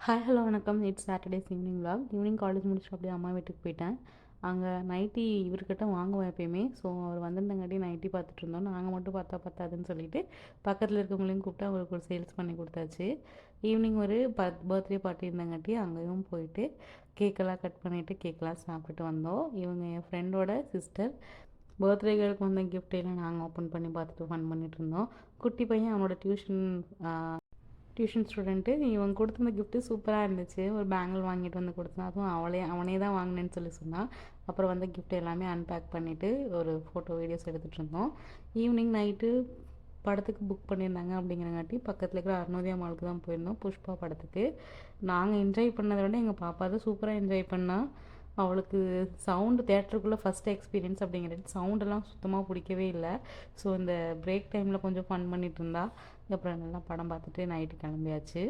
Hi hello வணக்கம். It's Saturdays evening vlog. Evening college முடிச்சுட்டு அப்படியே அம்மா வீட்டுக்கு போயிட்டேன். அங்கே நைட்டி இவர்கிட்ட வாங்குவேன் எப்பயுமே. ஸோ அவர் வந்திருந்தங்காட்டி நைட்டி பார்த்துட்டு இருந்தோம். நாங்கள் மட்டும் பார்த்தா பத்தாதுன்னு சொல்லிட்டு பக்கத்தில் இருக்கவங்களையும் கூப்பிட்டு அவருக்கு ஒரு சேல்ஸ் பண்ணி கொடுத்தாச்சு. ஈவினிங் ஒரு பர்த்டே பார்ட்டி இருந்தங்காட்டி அங்கேயும் போயிட்டு கேக்கெல்லாம் கட் பண்ணிவிட்டு கேக்கெல்லாம் சாப்பிட்டுட்டு வந்தோம். இவங்க என் ஃப்ரெண்டோட சிஸ்டர். பர்த்டேகளுக்கு வந்த கிஃப்டெல்லாம் நாங்கள் ஓப்பன் பண்ணி பார்த்துட்டு ஃபன் பண்ணிட்டு இருந்தோம். குட்டி பையன் அவனோட டியூஷன் ஸ்டூடெண்ட்டு. இவன் கொடுத்துருந்த கிஃப்ட்டு சூப்பராக இருந்துச்சு. ஒரு பேங்கிள் வாங்கிட்டு வந்து கொடுத்தான். அதுவும் அவனே தான் வாங்கினேன்னு சொல்லி சொன்னான். அப்புறம் வந்து கிஃப்ட் எல்லாமே அன்பேக் பண்ணிவிட்டு ஒரு ஃபோட்டோ வீடியோஸ் எடுத்துகிட்டு இருந்தோம். ஈவினிங் நைட்டு படத்துக்கு புக் பண்ணியிருந்தாங்க அப்படிங்கிறங்காட்டி பக்கத்தில் இருக்கிற அருணோதயா மாலுக்கு தான் போயிருந்தோம் புஷ்பா படத்துக்கு. நாங்கள் என்ஜாய் பண்ணதை விட எங்கள் பாப்பா தான் சூப்பராக என்ஜாய் பண்ணால். அவளுக்கு சவுண்டு தேட்டருக்குள்ளே ஃபஸ்ட் எக்ஸ்பீரியன்ஸ் அப்படிங்கிறது சவுண்டெல்லாம் சுத்தமாக பிடிக்கவே இல்லை. ஸோ இந்த பிரேக் டைமில் கொஞ்சம் ஃபன் பண்ணிகிட்டு இருந்தா. அப்புறம் நல்லா படம் பார்த்துட்டு நைட்டு கிளம்பியாச்சு.